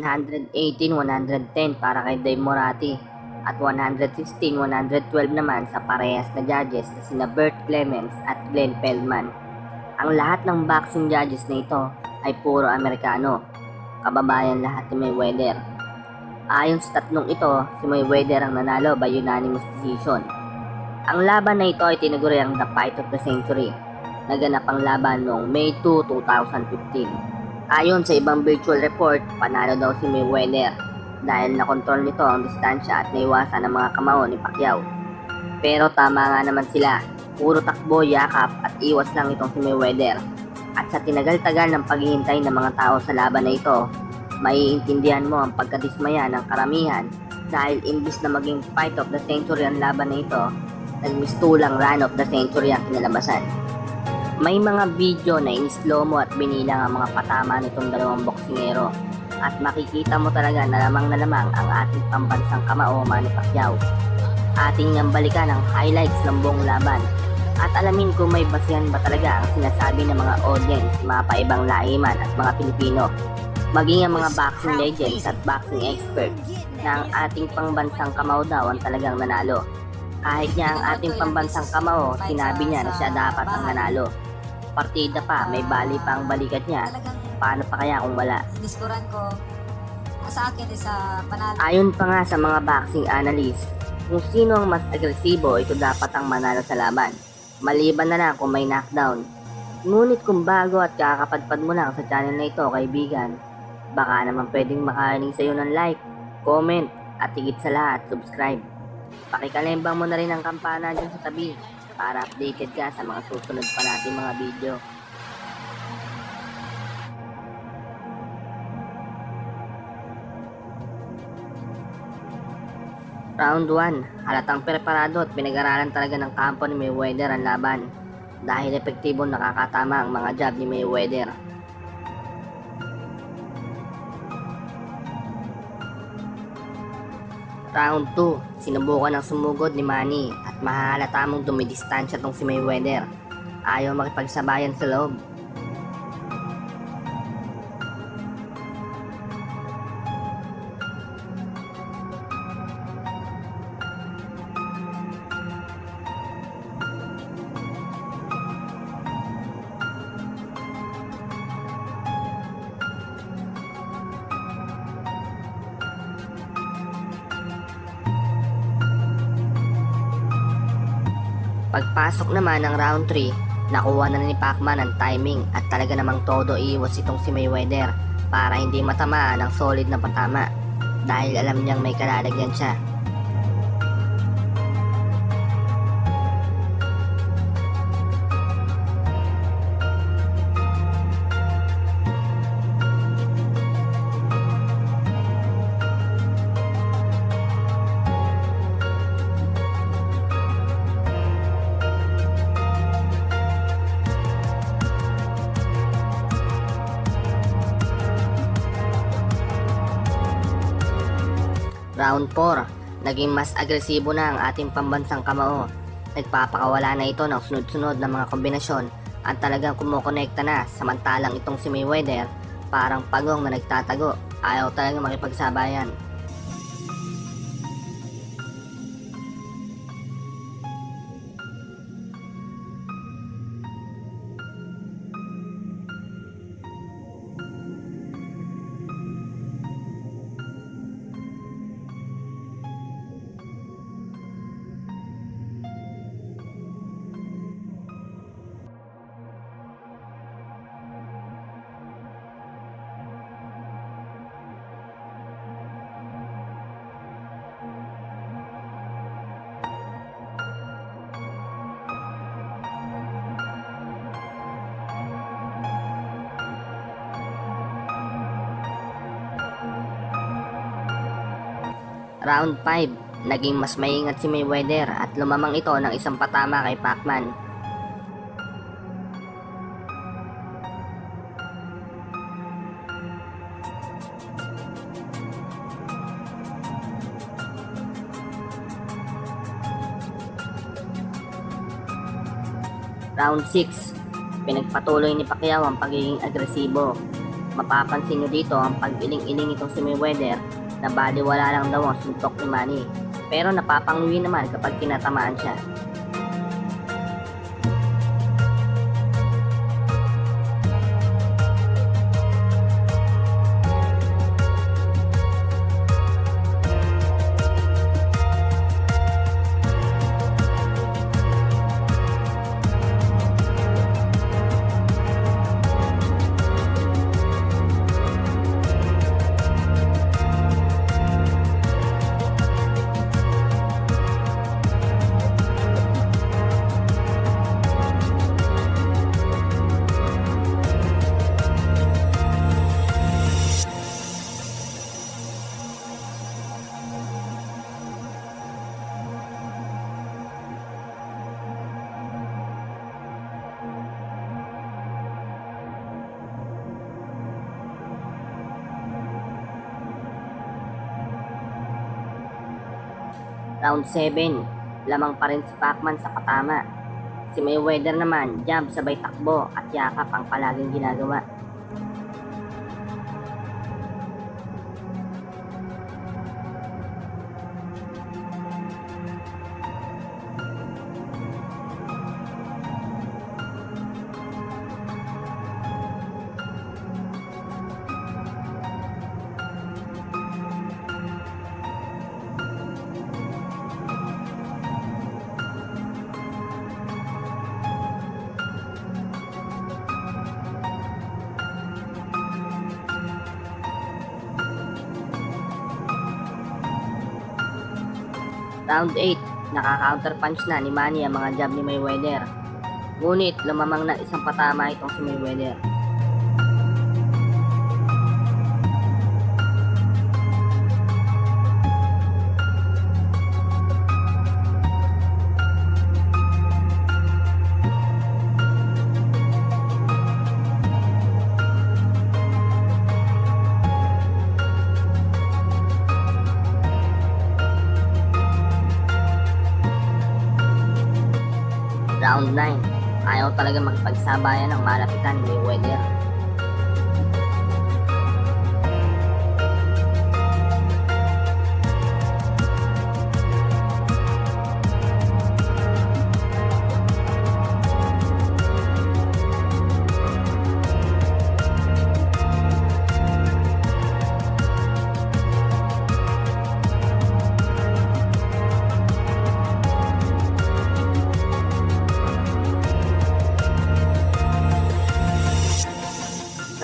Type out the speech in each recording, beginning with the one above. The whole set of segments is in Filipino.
118-110 para kay Dave Morati at 116-112 naman sa parehas na judges na sina Bert Clemens at Glenn Feldman. Ang lahat ng boxing judges na ito ay puro Amerikano, kababayan lahat ni Mayweather. Ayon sa tatlong ito, si Mayweather ang nanalo by unanimous decision. Ang laban na ito ay tinaguriang the fight of the century. Naganap ang laban noong May 2, 2015. Ayon sa ibang virtual report, panalo daw si Mayweather dahil nakontrol nito ang distansya at naiwasan ang mga kamao ni Pacquiao. Pero tama nga naman sila, puro takbo, yakap at iwas lang itong si Mayweather. At sa tinagal-tagal ng paghihintay ng mga tao sa laban na ito, maiintindihan mo ang pagkadismaya ng karamihan dahil imbis na maging fight of the century ang laban na ito, nagmistulang run of the century ang kinalabasan. May mga video na in-slow mo at binilang ang mga patama nitong dalawang boksingero at makikita mo talaga na lamang ang ating pambansang kamao Manny Pacquiao. Ating ngang balikan ang highlights ng buong laban at alamin kung may basihan ba talaga ang sinasabi ng mga audience, mga paibang laiman at mga Pilipino, maging ang mga boxing legends at boxing experts na ang ating pambansang kamao daw ang talagang nanalo. Kahit niya ang ating pambansang kamao, sinabi niya na siya dapat ang nanalo. Partida pa, may bali pa ang balikat niya. Paano pa kaya kung wala? Diskuran ko sa akin sa panalo. Ayon pa nga sa mga boxing analyst, kung sino ang mas agresibo, ito dapat ang manalo sa laban. Maliban na lang kung may knockdown. Ngunit kung bago at kakapadpad mo lang sa channel na ito, kaibigan, baka naman pwedeng makarinig sa iyo ng like, comment, at higit sa lahat, subscribe. Pakikalembang mo na rin ang kampana dyan sa tabi para updated ka sa mga susunod pa natin mga video. Round 1, halatang preparado at pinag-aralan talaga ng kampo ni Mayweather ang laban dahil epektibo nakakatama ang mga jab ni Mayweather. Round 2, sinubukan ng sumugod ni Manny at mahahalata mong dumidistansya tong si Mayweather. Ayaw makipagsabayan sa loob. Pagpasok naman ng round 3, nakuha na ni Pacman ang timing at talaga namang todo iwas itong si Mayweather para hindi matamaan ng solid na patama dahil alam niyang may kalalagyan siya. Round 4, naging mas agresibo na ang ating pambansang kamao. Nagpapakawala na ito ng sunod-sunod na mga kombinasyon at talagang kumukonekta na, samantalang itong si Mayweather parang pagong na nagtatago, ayaw talaga makipagsabayan. Round 5, naging mas maingat si Mayweather at lumamang ito ng isang patama kay Pacman. Round 6, pinagpatuloy ni Pacquiao ang pagiging agresibo. Mapapansin nyo dito ang pag-iling-iling itong si Mayweather na baliwala lang daw ang suntok ni Manny. Pero napapanguwi naman kapag tinatamaan siya. Round 7, lamang pa rin si Pacman sa patama. Si Mayweather naman, jump sabay takbo at yakap ang palaging ginagawa. Round 8, nakaka-counterpunch na ni Manny ang mga jab ni Mayweather. Ngunit lumamang na isang patama itong si Mayweather. Round 9, ayaw talaga makipagsabayan ng malapitan ni Mayweather.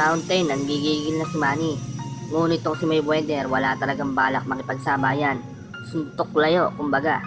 Round 10, nanggigigil na si Manny. Ngunit itong si Mayweather, wala talagang balak makipagsabayan. Suntok layo, kumbaga.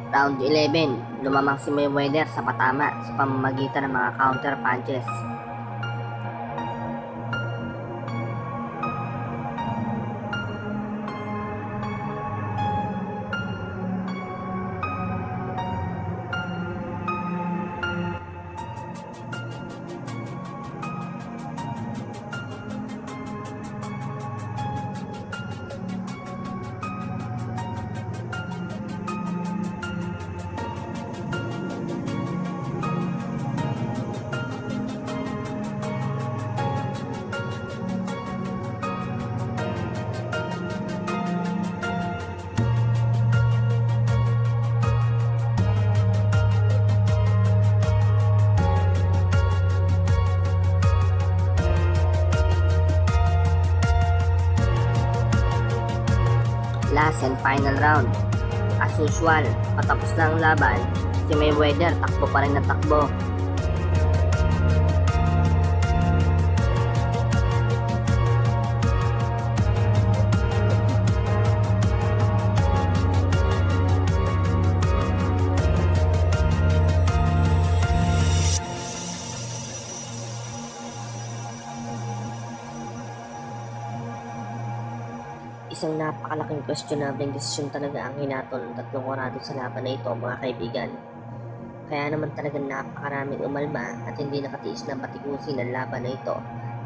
Round 11, lumamang si Mayweather sa patama sa pamamagitan ng mga counter punches. Last and final round. As usual, patapos na ang laban, si Mayweather takbo pa rin na takbo. Isang napakalaking questionable desisyon talaga ang hinatol ng tatlong orado sa laban na ito mga kaibigan. Kaya naman talagang napakaraming umalma at hindi nakatiis na batikusin ang laban na ito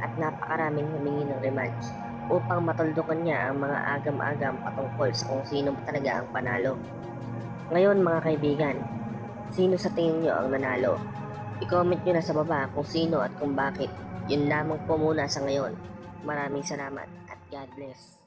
at napakaraming humingi ng rematch upang matuldukan niya ang mga agam-agam patungkol sa kung sino ba talaga ang panalo. Ngayon mga kaibigan, sino sa tingin nyo ang nanalo? I-comment nyo na sa baba kung sino at kung bakit. Yun lamang po muna sa ngayon. Maraming salamat at God bless.